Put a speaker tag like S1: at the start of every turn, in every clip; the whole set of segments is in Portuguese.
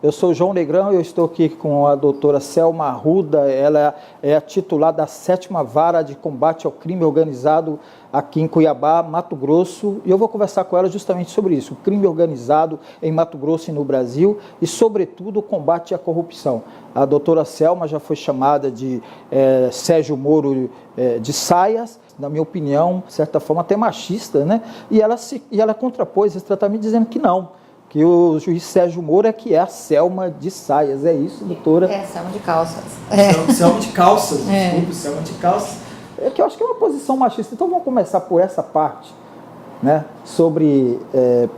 S1: Eu sou o João Negrão e eu estou aqui com a doutora Selma Arruda. Ela é a titular da 7ª Vara de Combate ao Crime Organizado aqui em Cuiabá, Mato Grosso. E eu vou conversar com ela justamente sobre isso, o crime organizado em Mato Grosso e no Brasil e, sobretudo, o combate à corrupção. A doutora Selma já foi chamada de Sérgio Moro de saias, na minha opinião, de certa forma até machista, né? E ela contrapôs esse tratamento dizendo que não, que o juiz Sérgio Moro que é a Selma de saias. É isso, doutora?
S2: É, Selma de calças.
S1: Selma de calças, desculpe, Selma de calças. É que eu acho que é uma posição machista. Então vamos começar por essa parte, né? Sobre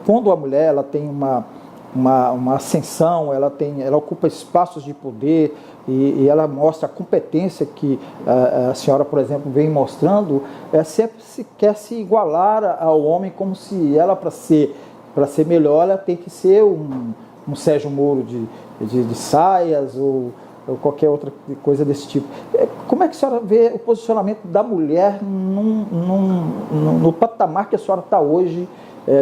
S1: quando a mulher ela tem uma ascensão, ela ocupa espaços de poder e ela mostra a competência que a senhora, por exemplo, vem mostrando, sempre se quer se igualar ao homem, como se ela, para ser melhor, ela tem que ser um Sérgio Moro de saias ou qualquer outra coisa desse tipo. Como é que a senhora vê o posicionamento da mulher no patamar que a senhora está hoje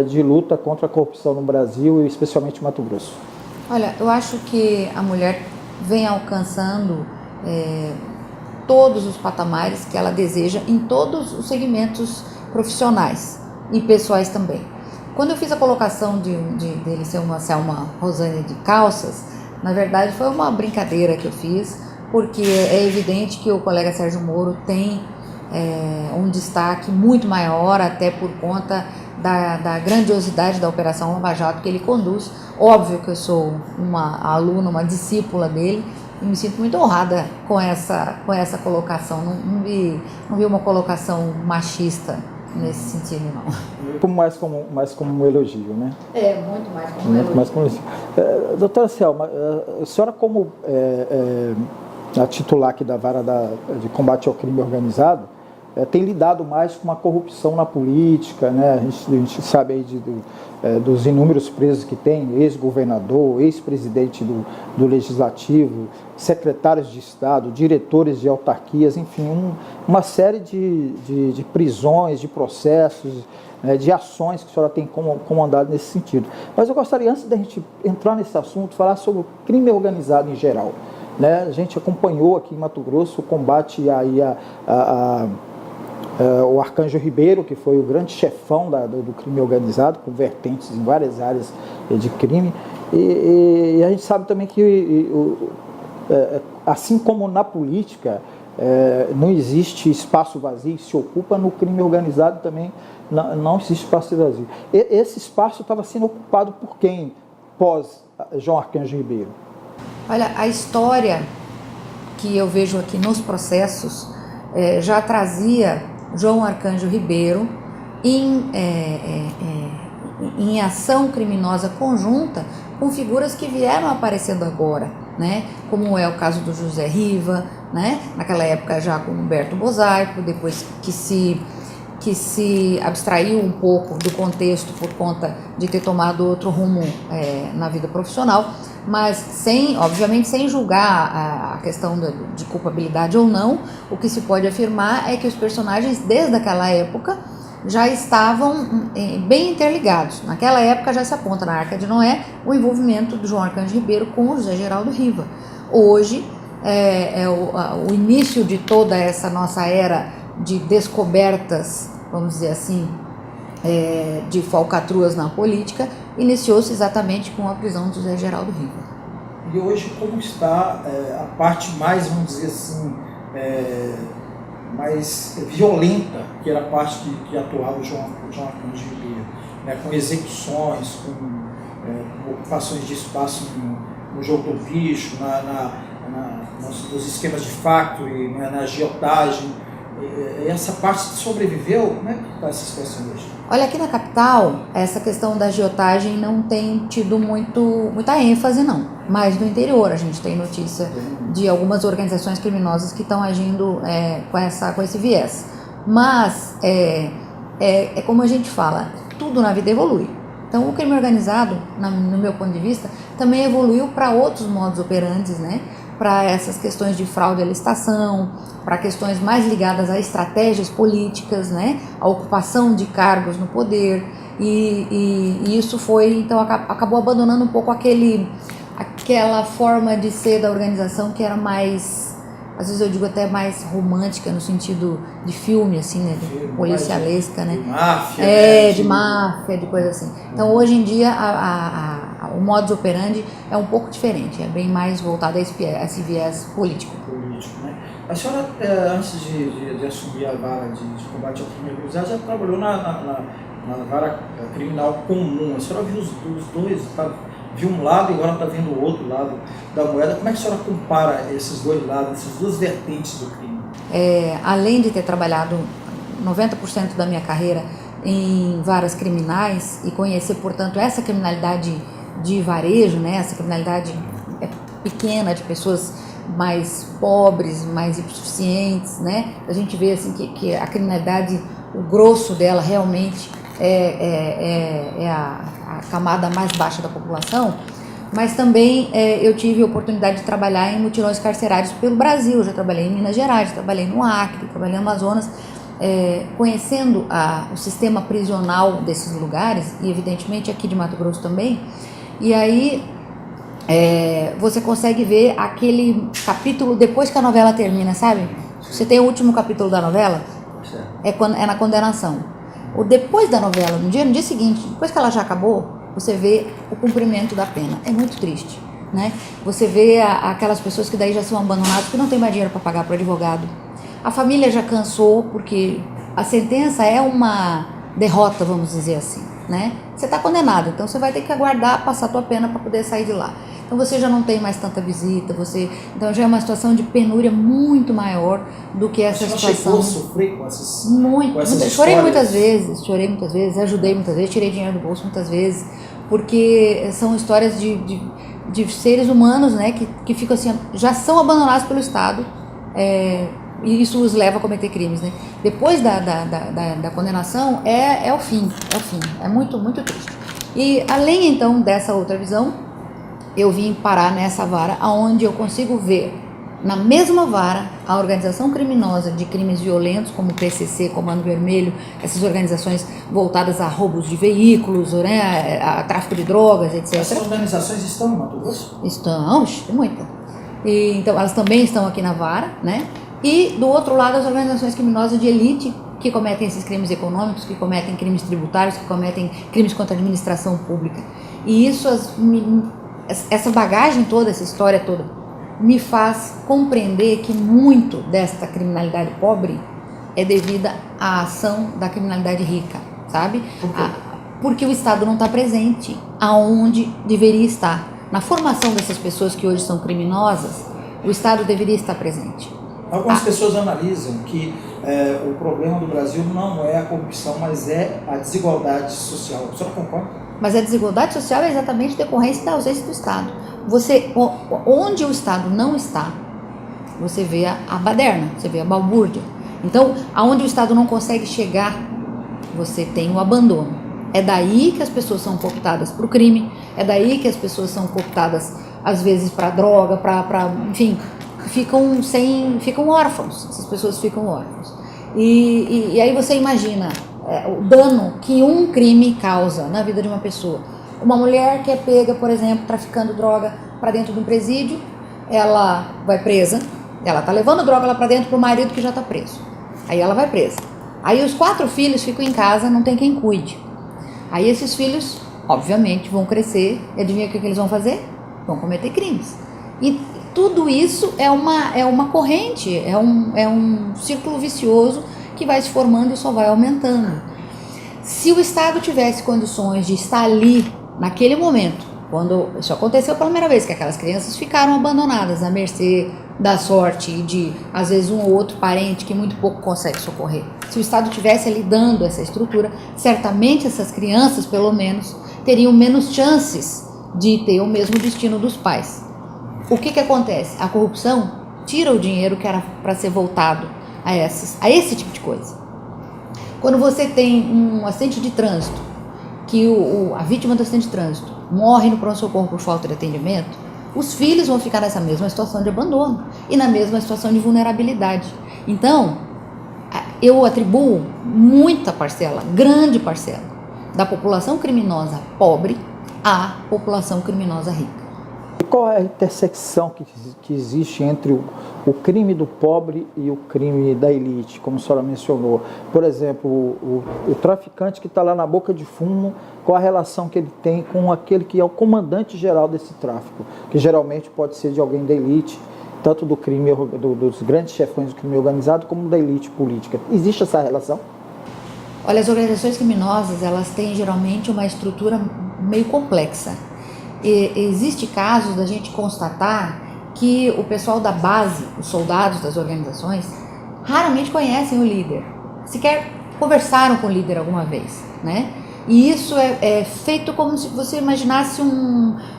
S1: de luta contra a corrupção no Brasil e especialmente em Mato Grosso?
S2: Olha, eu acho que a mulher vem alcançando todos os patamares que ela deseja em todos os segmentos profissionais e pessoais também. Quando eu fiz a colocação dele ser uma Selma Rosane de calças, na verdade foi uma brincadeira que eu fiz, porque é evidente que o colega Sérgio Moro tem um destaque muito maior, até por conta da grandiosidade da Operação Lava Jato que ele conduz. Óbvio que eu sou uma aluna, uma discípula dele, e me sinto muito honrada com essa colocação. Não vi uma colocação machista nesse sentido, não.
S1: Mais como um elogio, né?
S2: Muito mais como um elogio.
S1: Doutora Selma, a senhora como a titular aqui da Vara de Combate ao Crime Organizado, tem lidado mais com a corrupção na política, né? A gente sabe aí dos inúmeros presos que tem, ex-governador, ex-presidente do Legislativo, secretários de Estado, diretores de autarquias, enfim, uma série de prisões, de processos, de ações que a senhora tem comandado nesse sentido. Mas eu gostaria, antes da gente entrar nesse assunto, falar sobre o crime organizado em geral, né? A gente acompanhou aqui em Mato Grosso o combate aí o Arcanjo Ribeiro, que foi o grande chefão do crime organizado, com vertentes em várias áreas de crime, e a gente sabe também que, assim como na política, não existe espaço vazio, se ocupa no crime organizado também, não existe espaço vazio. Esse espaço estava sendo ocupado por quem, pós João Arcanjo Ribeiro?
S2: Olha, a história que eu vejo aqui nos processos já trazia João Arcanjo Ribeiro em ação criminosa conjunta com figuras que vieram aparecendo agora, né? Como é o caso do José Riva, né? Naquela época já com Humberto Mosaico, depois que se abstraiu um pouco do contexto por conta de ter tomado outro rumo na vida profissional, mas obviamente sem julgar a questão de culpabilidade ou não. O que se pode afirmar é que os personagens desde aquela época já estavam bem interligados. Naquela época já se aponta na Arca de Noé o envolvimento do João Arcanjo Ribeiro com o José Geraldo Riva. Hoje o início de toda essa nossa era de descobertas, vamos dizer assim, de falcatruas na política, iniciou-se exatamente com a prisão do José Geraldo Riva.
S1: E hoje como está a parte mais, vamos dizer assim, mais violenta, que era a parte que atuava o João Arcanjo Ribeiro, né, com execuções, com ocupações de espaço no jogo do bicho, nos esquemas de factory, na agiotagem. Essa parte sobreviveu? Como é que está essa situação hoje?
S2: Olha, aqui na capital, essa questão da agiotagem não tem tido muita ênfase, não. Mas no interior a gente tem notícia de algumas organizações criminosas que estão agindo com esse viés. Mas é como a gente fala, tudo na vida evolui. Então o crime organizado, no meu ponto de vista, também evoluiu para outros modos operantes, né? Para essas questões de fraude à licitação, para questões mais ligadas a estratégias políticas, né? A ocupação de cargos no poder, e isso foi, então acabou abandonando um pouco aquela forma de ser da organização que era mais, às vezes eu digo até mais romântica, no sentido de filme, assim, né? De policialesca, né?
S1: De máfia.
S2: De máfia, de coisa assim. Então, hoje em dia, o modus operandi é um pouco diferente, é bem mais voltado a esse viés político.
S1: Né? A senhora, antes de assumir a vara de combate ao crime organizado, já trabalhou na vara criminal comum. A senhora viu os dois, viu um lado e agora está vendo o outro lado da moeda. Como é que a senhora compara esses dois lados, essas duas vertentes do crime?
S2: Além de ter trabalhado 90% da minha carreira em varas criminais e conhecer, portanto, essa criminalidade de varejo, né, essa criminalidade pequena, de pessoas mais pobres, mais insuficientes, né, a gente vê assim, que a criminalidade, o grosso dela realmente é a camada mais baixa da população, mas também eu tive a oportunidade de trabalhar em mutirões carcerários pelo Brasil. Eu já trabalhei em Minas Gerais, trabalhei no Acre, trabalhei no Amazonas, conhecendo o sistema prisional desses lugares e evidentemente aqui de Mato Grosso também. E aí você consegue ver aquele capítulo depois que a novela termina, sabe? Você tem o último capítulo da novela, é na condenação. Depois da novela, no dia seguinte, depois que ela já acabou, você vê o cumprimento da pena. É muito triste, né? Você vê aquelas pessoas que daí já são abandonadas, que não tem mais dinheiro para pagar para o advogado. A família já cansou, porque a sentença é uma derrota, vamos dizer assim, né? Você está condenado, então você vai ter que aguardar passar a tua pena para poder sair de lá. Então você já não tem mais tanta visita, então já é uma situação de penúria muito maior do que essa situação.
S1: Você chegou a sofrer com essas
S2: Chorei muitas vezes, ajudei muitas vezes, tirei dinheiro do bolso muitas vezes, porque são histórias de seres humanos, né, que ficam assim, já são abandonados pelo Estado, e isso os leva a cometer crimes, né? Depois da condenação é o fim, é muito, muito triste. E além então dessa outra visão, eu vim parar nessa vara, onde eu consigo ver na mesma vara a organização criminosa de crimes violentos, como o PCC, Comando Vermelho, essas organizações voltadas a roubos de veículos, né, a tráfico de drogas, etc.
S1: Essas organizações estão no Mato Grosso?
S2: Estão, tem muita. Então elas também estão aqui na vara, né? E do outro lado as organizações criminosas de elite, que cometem esses crimes econômicos, que cometem crimes tributários, que cometem crimes contra a administração pública. E isso, essa bagagem toda, essa história toda, me faz compreender que muito desta criminalidade pobre é devida à ação da criminalidade rica, sabe?
S1: Por quê?
S2: Porque o Estado não está presente aonde deveria estar. Na formação dessas pessoas que hoje são criminosas, o Estado deveria estar presente.
S1: Algumas pessoas analisam que o problema do Brasil não é a corrupção, mas é a desigualdade social. A senhora concorda?
S2: Mas a desigualdade social é exatamente decorrência da ausência do Estado. Onde o Estado não está, você vê a baderna, você vê a balbúrdia. Então, aonde o Estado não consegue chegar, você tem o abandono. É daí que as pessoas são cooptadas para o crime, é daí que as pessoas são cooptadas, às vezes, para droga, enfim, ficam órfãos, essas pessoas ficam órfãos. E aí você imagina o dano que um crime causa na vida de uma pessoa. Uma mulher que é pega, por exemplo, traficando droga para dentro de um presídio, ela vai presa, ela está levando droga lá para dentro para o marido que já está preso. Aí ela vai presa. Aí os 4 filhos ficam em casa, não tem quem cuide. Aí esses filhos, obviamente, vão crescer, e adivinha o que eles vão fazer? Vão cometer crimes. E tudo isso é uma corrente, é um círculo vicioso que vai se formando e só vai aumentando. Se o Estado tivesse condições de estar ali, naquele momento, quando isso aconteceu pela primeira vez, que aquelas crianças ficaram abandonadas à mercê da sorte e de, às vezes, um ou outro parente que muito pouco consegue socorrer. Se o Estado tivesse ali dando essa estrutura, certamente essas crianças, pelo menos, teriam menos chances de ter o mesmo destino dos pais. O que acontece? A corrupção tira o dinheiro que era para ser voltado a esse tipo de coisa. Quando você tem um acidente de trânsito, que a vítima do acidente de trânsito morre no pronto-socorro por falta de atendimento, os filhos vão ficar nessa mesma situação de abandono e na mesma situação de vulnerabilidade. Então, eu atribuo muita parcela, grande parcela, da população criminosa pobre à população criminosa rica.
S1: qual é a intersecção que existe entre o crime do pobre e o crime da elite, como a senhora mencionou? Por exemplo, o traficante que está lá na boca de fumo, qual a relação que ele tem com aquele que é o comandante geral desse tráfico, que geralmente pode ser de alguém da elite, tanto do crime, dos grandes chefões do crime organizado, como da elite política. Existe essa relação?
S2: Olha, as organizações criminosas, elas têm geralmente uma estrutura meio complexa. Existe casos da gente constatar que o pessoal da base, os soldados das organizações, raramente conhecem o líder, sequer conversaram com o líder alguma vez, né? E isso é feito como se você imaginasse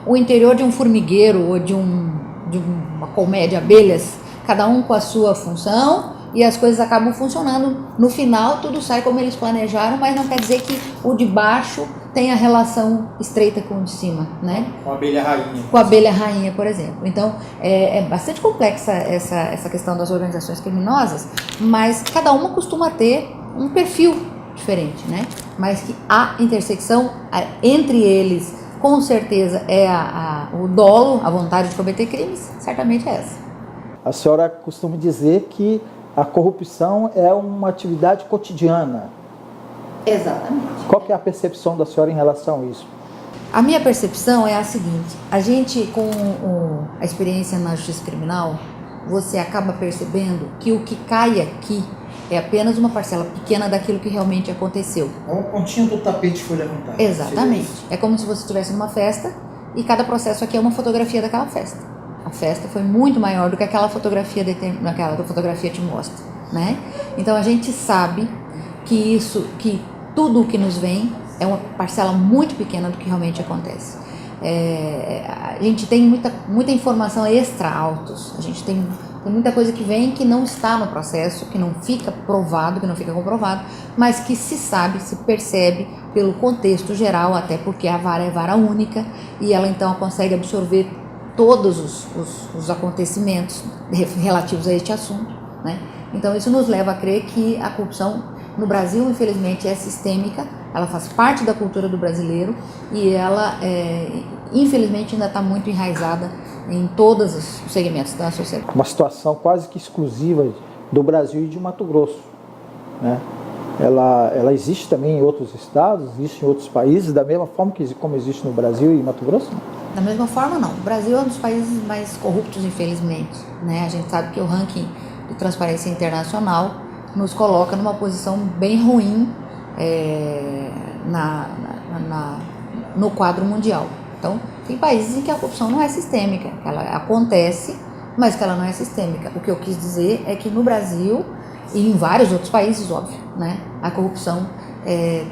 S2: o interior de um formigueiro ou de uma colmeia de abelhas, cada um com a sua função, e as coisas acabam funcionando. No final, tudo sai como eles planejaram, mas não quer dizer que o de baixo tenha relação estreita com o de cima, né?
S1: Com a abelha rainha.
S2: Com a abelha rainha, por exemplo. Então, é bastante complexa essa questão das organizações criminosas, mas cada uma costuma ter um perfil diferente, né? Mas que a intersecção entre eles, com certeza, é o dolo, a vontade de cometer crimes, certamente é essa.
S1: A senhora costuma dizer que a corrupção é uma atividade cotidiana.
S2: Exatamente.
S1: Qual que é a percepção da senhora em relação a isso?
S2: A minha percepção é a seguinte: a gente, com a experiência na justiça criminal, você acaba percebendo que o que cai aqui é apenas uma parcela pequena daquilo que realmente aconteceu.
S1: É um pontinho do tapete que foi levantado.
S2: Exatamente. É como se você estivesse numa festa e cada processo aqui é uma fotografia daquela festa. A festa foi muito maior do que aquela fotografia te mostra, né? Então a gente sabe que tudo o que nos vem é uma parcela muito pequena do que realmente acontece. A gente tem muita informação extra autos, a gente tem muita coisa que vem que não está no processo, que não fica provado, que não fica comprovado, mas que se sabe, se percebe pelo contexto geral, até porque a vara é vara única e ela então consegue absorver todos os acontecimentos relativos a este assunto, né? Então isso nos leva a crer que a corrupção no Brasil, infelizmente, é sistêmica, ela faz parte da cultura do brasileiro e ela, infelizmente, ainda está muito enraizada em todos os segmentos da sociedade.
S1: Uma situação quase que exclusiva do Brasil e de Mato Grosso, né? Ela existe também em outros estados, existe em outros países, da mesma forma como existe no Brasil e Mato Grosso?
S2: Da mesma forma, não. O Brasil é um dos países mais corruptos, infelizmente, né? A gente sabe que o ranking de Transparência Internacional nos coloca numa posição bem ruim no quadro mundial. Então, tem países em que a corrupção não é sistêmica, ela acontece, mas que ela não é sistêmica. O que eu quis dizer é que no Brasil e em vários outros países, óbvio, né, a corrupção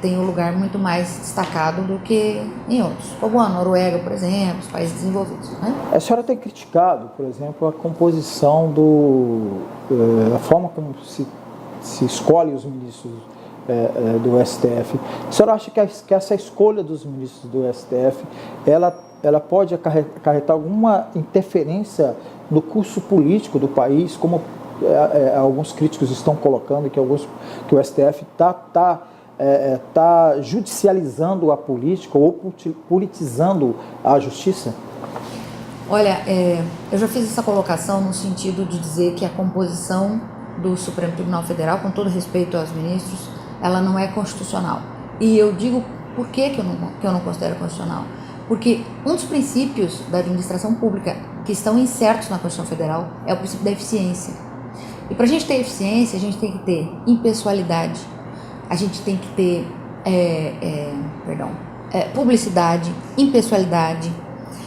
S2: tem um lugar muito mais destacado do que em outros, como a Noruega, por exemplo, os países desenvolvidos, né?
S1: A senhora tem criticado, por exemplo, a composição a forma como se escolhe os ministros do STF. A senhora acha que essa escolha dos ministros do STF, ela pode acarretar alguma interferência no curso político do país, como alguns críticos estão colocando, que o STF está judicializando a política ou politizando a justiça?
S2: Olha, eu já fiz essa colocação no sentido de dizer que a composição do Supremo Tribunal Federal, com todo respeito aos ministros, ela não é constitucional. E eu digo por que eu não considero constitucional. Porque um dos princípios da administração pública que estão incertos na Constituição Federal é o princípio da eficiência. E para a gente ter eficiência, a gente tem que ter impessoalidade, a gente tem que ter publicidade, impessoalidade,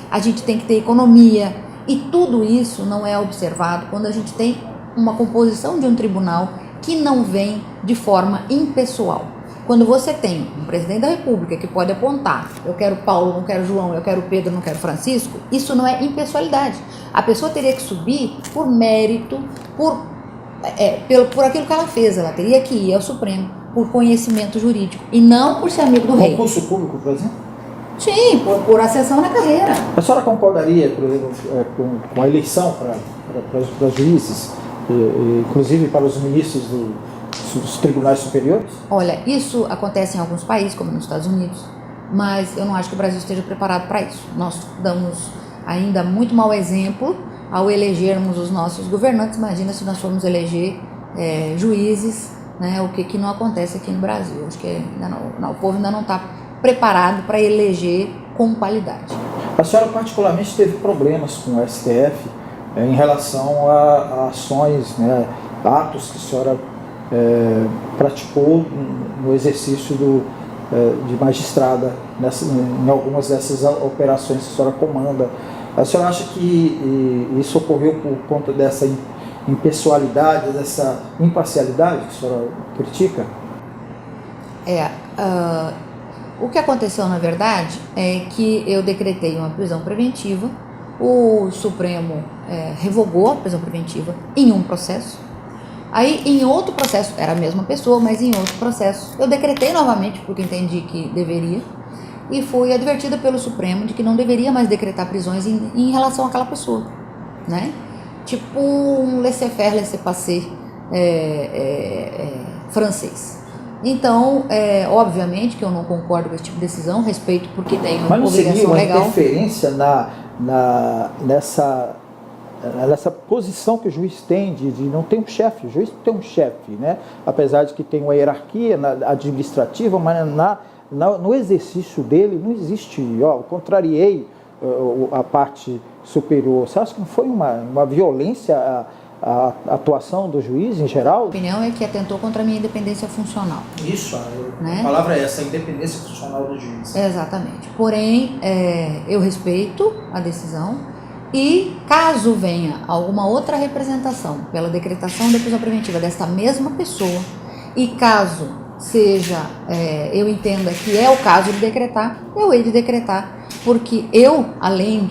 S2: a gente tem que ter economia, e tudo isso não é observado quando a gente tem uma composição de um tribunal que não vem de forma impessoal. Quando você tem um presidente da República que pode apontar, eu quero Paulo, não quero João, eu quero Pedro, não quero Francisco, isso não é impessoalidade. A pessoa teria que subir por mérito, por aquilo que ela fez, ela teria que ir ao Supremo por conhecimento jurídico e não por ser amigo do rei.
S1: Concurso público, por exemplo?
S2: Sim, por ascensão na carreira.
S1: A senhora concordaria, por exemplo, com a eleição para juízes, inclusive para os ministros dos tribunais superiores?
S2: Olha, isso acontece em alguns países, como nos Estados Unidos, mas eu não acho que o Brasil esteja preparado para isso. Nós damos ainda muito mau exemplo ao elegermos os nossos governantes. Imagina se nós formos eleger juízes, né, o que não acontece aqui no Brasil. Acho que ainda não, o povo ainda não está preparado para eleger com qualidade.
S1: A senhora particularmente teve problemas com o STF em relação a ações, né, atos que a senhora praticou no exercício de magistrada em algumas dessas operações que a senhora comanda. A senhora acha que isso ocorreu por conta dessa impessoalidade, dessa imparcialidade que a senhora critica?
S2: O que aconteceu, na verdade, é que eu decretei uma prisão preventiva, o Supremo revogou a prisão preventiva em um processo. Aí, em outro processo, era a mesma pessoa, mas em outro processo, eu decretei novamente, porque entendi que deveria, e fui advertida pelo Supremo de que não deveria mais decretar prisões em relação àquela pessoa, né? Tipo um laissez-faire, laissez-passer francês. Então, obviamente que eu não concordo com esse tipo de decisão, respeito porque tem uma obrigação legal. Mas não seria uma
S1: interferência nessa posição que o juiz tem de não ter um chefe? O juiz tem um chefe, né? Apesar de que tem uma hierarquia administrativa, mas no exercício dele não existe, contrariei a parte superior. Você acha que não foi uma violência a atuação do juiz em geral?
S2: A opinião é que atentou contra a minha independência funcional.
S1: Isso,
S2: né?
S1: A palavra é essa, a independência funcional do juiz.
S2: Exatamente. Porém, eu respeito a decisão e caso venha alguma outra representação pela decretação da prisão preventiva desta mesma pessoa e caso seja, eu entenda que é o caso de decretar, eu hei de decretar, porque eu,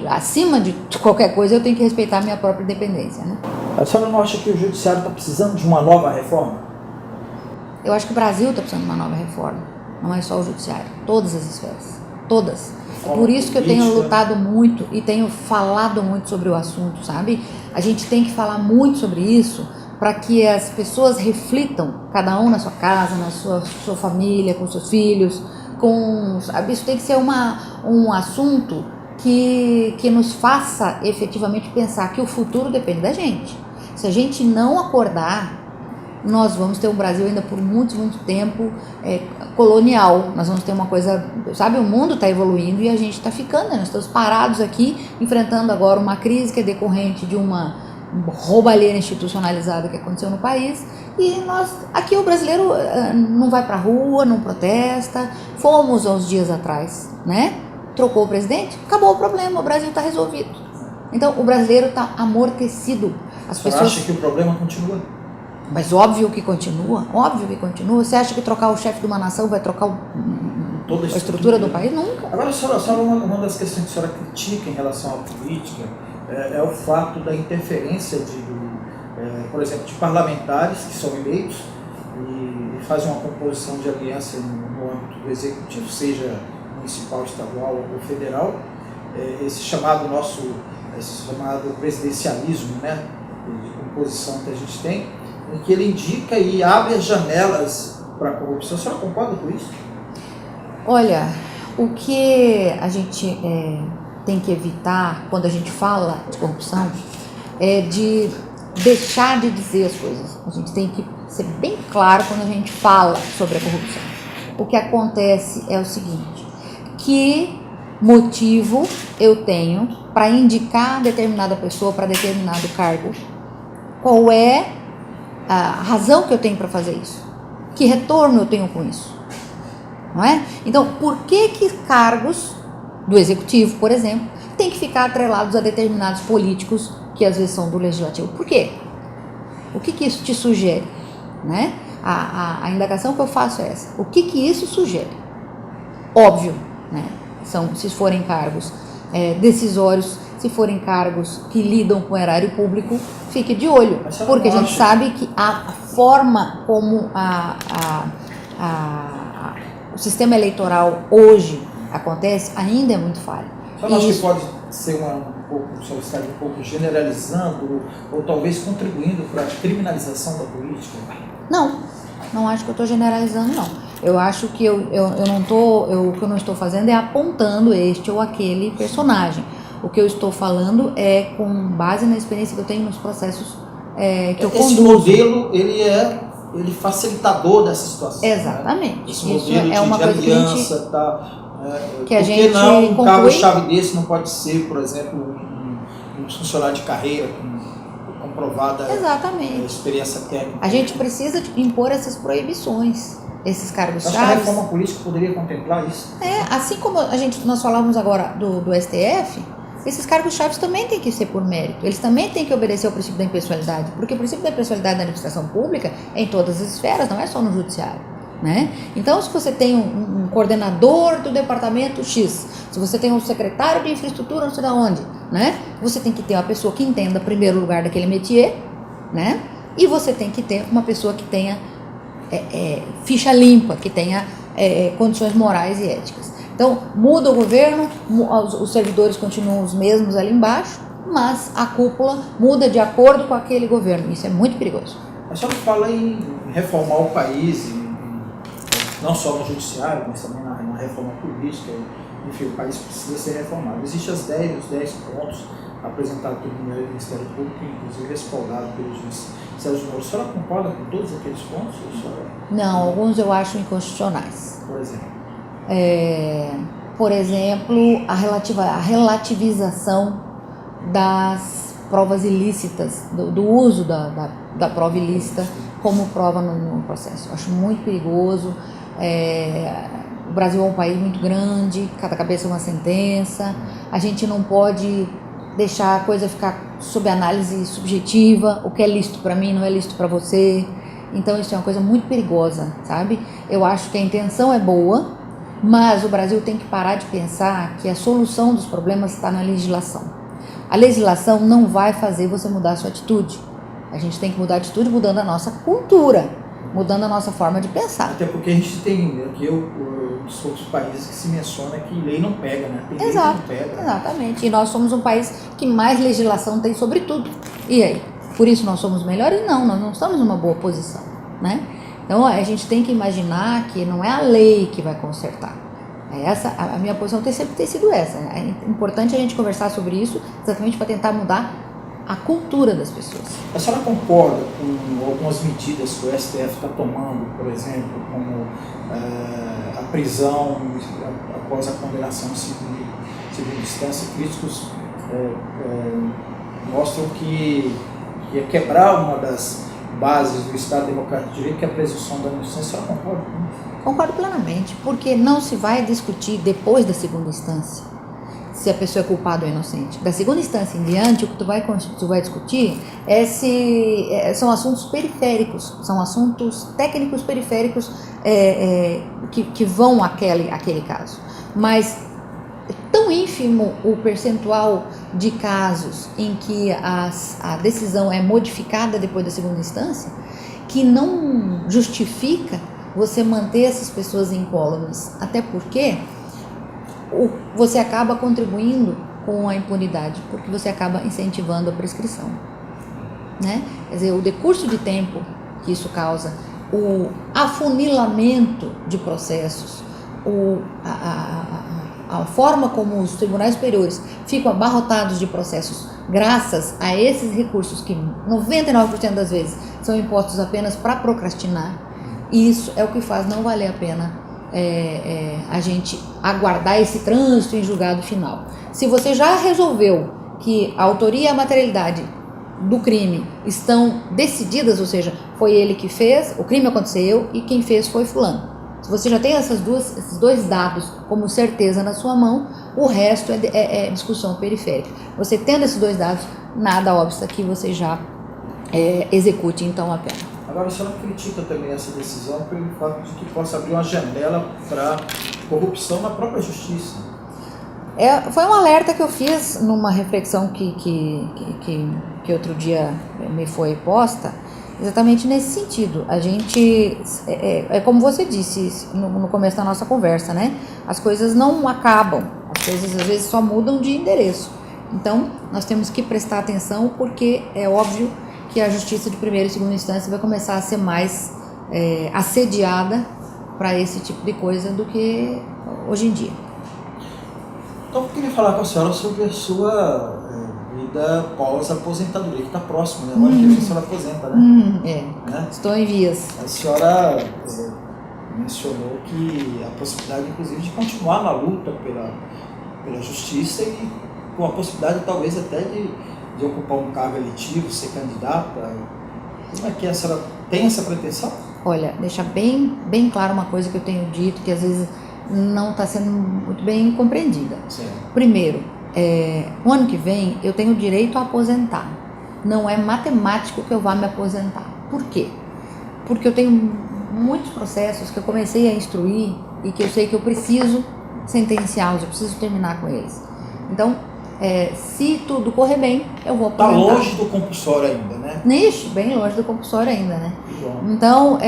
S2: acima de qualquer coisa, eu tenho que respeitar a minha própria independência, né?
S1: A senhora não acha que o judiciário está precisando de uma nova reforma?
S2: Eu acho que o Brasil está precisando de uma nova reforma, não é só o judiciário, todas as esferas, todas. É por isso que eu tenho lutado muito e tenho falado muito sobre o assunto, sabe? A gente tem que falar muito sobre isso para que as pessoas reflitam, cada um na sua casa, na sua família, com seus filhos, sabe? Isso tem que ser um assunto que nos faça efetivamente pensar que o futuro depende da gente. Se a gente não acordar, nós vamos ter um Brasil ainda por muito tempo colonial. Nós vamos ter uma coisa, sabe, o mundo está evoluindo e a gente está ficando, né? Nós estamos parados aqui, enfrentando agora uma crise que é decorrente de uma roubalheira institucionalizada que aconteceu no país e aqui o brasileiro não vai pra rua, não protesta. Fomos há uns dias atrás, né? Trocou o presidente, acabou o problema, o Brasil está resolvido. Então o brasileiro está amortecido.
S1: Você acha que o problema continua?
S2: Mas óbvio que continua. Você acha que trocar o chefe de uma nação vai trocar a estrutura do país? Nunca.
S1: Agora, uma das questões que a senhora critica em relação à política é o fato da interferência por exemplo, de parlamentares que são eleitos e fazem uma composição de aliança no âmbito do executivo, seja municipal, estadual ou federal, esse chamado presidencialismo, né, de composição que a gente tem, em que ele indica e abre as janelas para a corrupção. A senhora concorda com isso?
S2: Olha, o que a gente tem que evitar quando a gente fala de corrupção é de deixar de dizer as coisas. A gente tem que ser bem claro quando a gente fala sobre a corrupção. O que acontece é o seguinte: que motivo eu tenho para indicar determinada pessoa para determinado cargo? Qual é a razão que eu tenho para fazer isso? Que retorno eu tenho com isso? Não é? Então, por que cargos do executivo, por exemplo, tem que ficar atrelados a determinados políticos que às vezes são do legislativo? Por quê? O que isso te sugere? Né? A indagação que eu faço é essa. O que isso sugere? Óbvio, né? Se forem cargos decisórios, se forem cargos que lidam com o erário público, fique de olho, porque a gente sabe que a forma como o sistema eleitoral hoje acontece ainda é muito falho.
S1: Você não acha que pode ser um pouco generalizando ou talvez contribuindo para a criminalização da política?
S2: Não acho que eu estou generalizando, não. Eu acho que o que eu não estou fazendo é apontando este ou aquele personagem. O que eu estou falando é com base na experiência que eu tenho nos processos que eu conduzo.
S1: Esse modelo, ele é facilitador dessa situação.
S2: Exatamente.
S1: Né? Esse modelo de aliança,
S2: que a
S1: por
S2: gente
S1: que não um
S2: conclui...
S1: cabo-chave desse não pode ser, por exemplo, um funcionário de carreira com comprovada experiência técnica?
S2: A gente precisa impor essas proibições, esses cargos-chave.
S1: Acho que a reforma política poderia contemplar isso.
S2: Assim como nós falamos agora do STF, esses cargos-chave também têm que ser por mérito. Eles também têm que obedecer ao princípio da impessoalidade, porque o princípio da impessoalidade na administração pública é em todas as esferas, não é só no judiciário. Né? Então, se você tem um coordenador do departamento X, se você tem um secretário de infraestrutura, não sei de onde, né? Você tem que ter uma pessoa que entenda primeiro lugar daquele métier, né? E você tem que ter uma pessoa que tenha ficha limpa, que tenha condições morais e éticas. Então, muda o governo, os servidores continuam os mesmos ali embaixo, mas a cúpula muda de acordo com aquele governo. Isso é muito perigoso.
S1: A senhora fala em reformar o país, não só no judiciário, mas também na reforma política. Enfim, o país precisa ser reformado. Existem os 10 pontos apresentados pelo Ministério Público, inclusive respaldados pelo juiz Sérgio Moro. A senhora concorda com todos aqueles pontos?
S2: Não, alguns eu acho inconstitucionais.
S1: Por exemplo?
S2: Por exemplo, a relativização das provas ilícitas, do uso da prova ilícita como prova no processo. Eu acho muito perigoso. O Brasil é um país muito grande, cada cabeça é uma sentença. A gente não pode deixar a coisa ficar sob análise subjetiva. O que é lícito para mim não é lícito para você. Então isso é uma coisa muito perigosa, sabe? Eu acho que a intenção é boa, mas o Brasil tem que parar de pensar que a solução dos problemas está na legislação. A legislação não vai fazer você mudar a sua atitude. A gente tem que mudar a atitude mudando a nossa cultura, mudando a nossa forma de pensar.
S1: Até porque a gente tem aqui um dos outros países que se menciona que lei não pega, né? Tem
S2: Exato,
S1: lei que não pega.
S2: Exatamente. E nós somos um país que mais legislação tem sobre tudo. E aí? Por isso nós somos melhores? Não, nós não estamos numa boa posição, né? Então a gente tem que imaginar que não é a lei que vai consertar. A minha posição sempre tem sido essa. É importante a gente conversar sobre isso exatamente para tentar mudar a cultura das pessoas.
S1: A senhora concorda com algumas medidas que o STF está tomando, por exemplo, como a prisão após a condenação em segunda instância? Críticos mostram que é quebrar uma das bases do Estado Democrático de Direito, que é a presunção da inocência. A senhora concorda com isso?
S2: Concordo plenamente, porque não se vai discutir depois da segunda instância se a pessoa é culpada ou inocente. Da segunda instância em diante, o que tu vai discutir são assuntos periféricos, são assuntos técnicos periféricos que vão àquele caso. Mas é tão ínfimo o percentual de casos em que a decisão é modificada depois da segunda instância, que não justifica você manter essas pessoas incólumes, até porque você acaba contribuindo com a impunidade, porque você acaba incentivando a prescrição, né? Quer dizer, o decurso de tempo que isso causa, o afunilamento de processos, a forma como os tribunais superiores ficam abarrotados de processos graças a esses recursos que 99% das vezes são impostos apenas para procrastinar. Isso é o que faz não valer a pena a gente aguardar esse trânsito em julgado final. Se você já resolveu que a autoria e a materialidade do crime estão decididas, ou seja, foi ele que fez, o crime aconteceu e quem fez foi fulano. Se você já tem esses dois dados como certeza na sua mão, o resto é discussão periférica. Você tendo esses dois dados, nada obsta que você já execute então a pena.
S1: Agora, a senhora critica também essa decisão pelo fato de que possa abrir uma janela para corrupção na própria justiça.
S2: Foi um alerta que eu fiz numa reflexão que outro dia me foi posta, exatamente nesse sentido. A gente, como você disse no começo da nossa conversa, né? As coisas não acabam, as coisas às vezes só mudam de endereço. Então, nós temos que prestar atenção, porque é óbvio que a justiça de primeira e segunda instância vai começar a ser mais assediada para esse tipo de coisa do que hoje em dia.
S1: Então eu queria falar com a senhora sobre a sua vida pós-aposentadoria, que está próximo, né? O ano que vem a senhora aposenta, né? Né?
S2: Estou em vias.
S1: A senhora mencionou que a possibilidade, inclusive, de continuar na luta pela justiça e com a possibilidade, talvez, até de ocupar um cargo eletivo, ser candidata. Como é que a senhora tem essa pretensão?
S2: Olha, deixar bem claro uma coisa que eu tenho dito, que às vezes não está sendo muito bem compreendida.
S1: Sim.
S2: Primeiro, o ano que vem eu tenho direito a aposentar. Não é matemático que eu vá me aposentar. Por quê? Porque eu tenho muitos processos que eu comecei a instruir e que eu sei que eu preciso sentenciá-los, eu preciso terminar com eles. Então, se tudo correr bem, eu vou aposentar.
S1: Está longe do compulsório ainda, né?
S2: Ixi, bem longe do compulsório ainda, né? Então,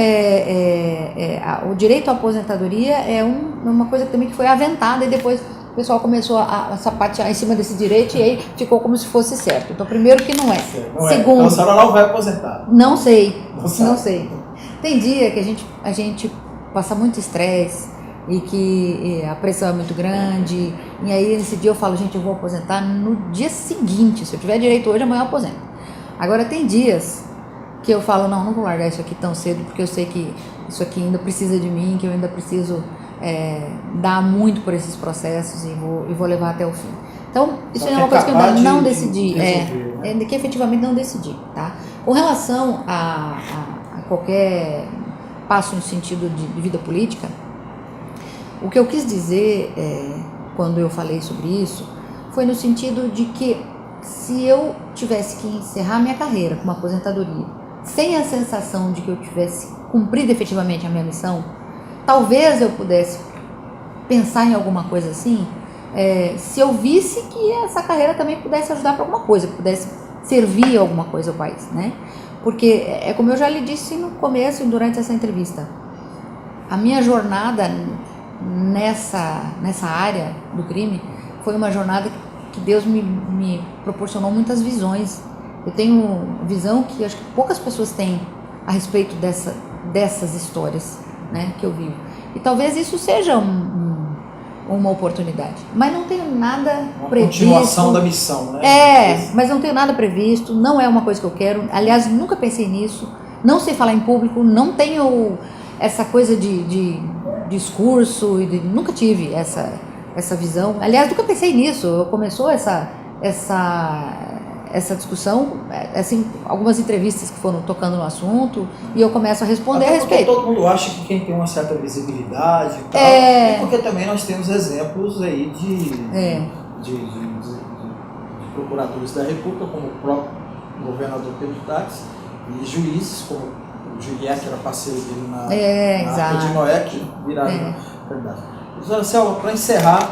S2: o direito à aposentadoria é uma coisa também que foi aventada e depois o pessoal começou a sapatear em cima desse direito e aí ficou como se fosse certo. Então, primeiro que não é. Segundo,
S1: então a senhora não vai aposentar.
S2: Não sei. Tem dia que a gente passa muito estresse e que a pressão é muito grande, e aí nesse dia eu falo, gente, eu vou aposentar no dia seguinte, se eu tiver direito hoje, amanhã eu aposento. Agora tem dias que eu falo, não vou largar isso aqui tão cedo, porque eu sei que isso aqui ainda precisa de mim, que eu ainda preciso dar muito por esses processos e vou levar até o fim. Então, isso é uma coisa que eu ainda não decidi, que efetivamente não decidi, tá? Com relação a qualquer passo no sentido de vida política, o que eu quis dizer quando eu falei sobre isso foi no sentido de que se eu tivesse que encerrar minha carreira com uma aposentadoria sem a sensação de que eu tivesse cumprido efetivamente a minha missão, talvez eu pudesse pensar em alguma coisa assim, se eu visse que essa carreira também pudesse ajudar para alguma coisa, pudesse servir alguma coisa ao país, né? Porque como eu já lhe disse no começo e durante essa entrevista, a minha jornada nessa área do crime foi uma jornada que Deus me proporcionou muitas visões. Eu tenho visão que acho que poucas pessoas têm a respeito dessas histórias, né, que eu vivo. E talvez isso seja uma oportunidade, mas não tenho nada previsto.
S1: Continuação da missão, né?
S2: Mas não tenho nada previsto, não é uma coisa que eu quero. Aliás, nunca pensei nisso, não sei falar em público, não tenho essa coisa de discurso, nunca tive essa visão. Aliás, nunca pensei nisso. Começou essa discussão, assim, algumas entrevistas que foram tocando no assunto, e eu começo a responder a respeito.
S1: Todo mundo acha que quem tem uma certa visibilidade e tal, e porque também nós temos exemplos aí de procuradores da República, como o próprio governador Pedro Táxi, e juízes, como o Juliette, que era parceiro dele na Arca de Noé, que viraram candidato. Doutora Selva, para encerrar,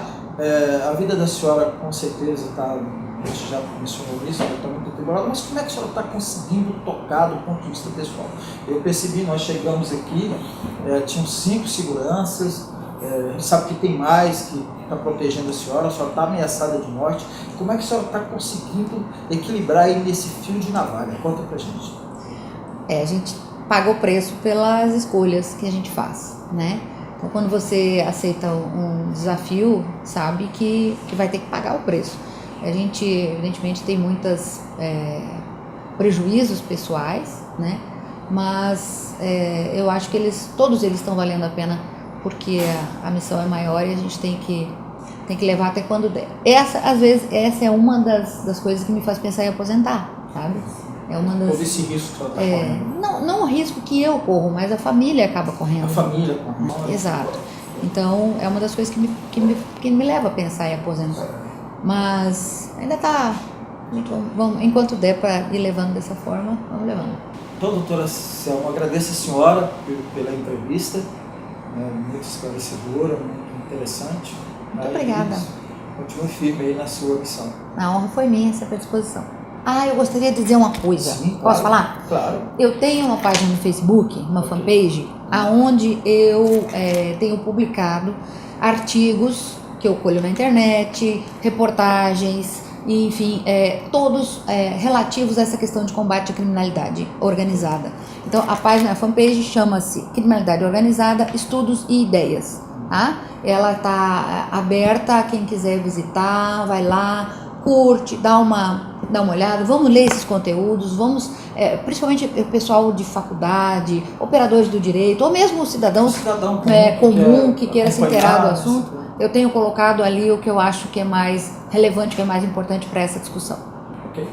S1: a vida da senhora com certeza está, a gente já mencionou isso, ela está muito atribulada, mas como é que a senhora está conseguindo tocar do ponto de vista pessoal? Eu percebi, nós chegamos aqui, tinham 5 seguranças, a gente sabe que tem mais que está protegendo a senhora está ameaçada de morte. Como é que a senhora está conseguindo equilibrar aí nesse fio de navalha? Conta pra gente.
S2: A gente paga o preço pelas escolhas que a gente faz, né? Então, quando você aceita um desafio, sabe que vai ter que pagar o preço. A gente, evidentemente, tem muitos prejuízos pessoais, né? Mas eu acho que todos eles estão valendo a pena, porque a missão é maior e a gente tem que levar até quando der. Às vezes, essa é uma das coisas que me faz pensar em aposentar, sabe?
S1: Todo esse risco que ela está correndo.
S2: Não o risco que eu corro, mas a família acaba correndo.
S1: A família corre.
S2: Exato. Então, é uma das coisas que me leva a pensar em aposentar. Mas ainda está... Enquanto der para ir levando dessa forma, vamos levando.
S1: Então, doutora Selma, agradeço a senhora pela entrevista, muito esclarecedora, muito interessante.
S2: Muito obrigada.
S1: Continue firme aí na sua missão.
S2: A honra foi minha, sempre à disposição. Eu gostaria de dizer uma coisa.
S1: Sim,
S2: Posso falar?
S1: Claro.
S2: Eu tenho uma página no Facebook, uma fanpage, onde eu tenho publicado artigos que eu colho na internet, reportagens, enfim, todos relativos a essa questão de combate à criminalidade organizada. Então, a fanpage chama-se Criminalidade Organizada, Estudos e Ideias. tá? Ela está aberta a quem quiser visitar, vai lá, curte, dá uma olhada, vamos ler esses conteúdos, vamos, principalmente o pessoal de faculdade, operadores do direito, ou mesmo o cidadão comum que queira se inteirar do assunto. Eu tenho colocado ali o que eu acho que é mais relevante, que é mais importante para essa discussão.
S1: Ok.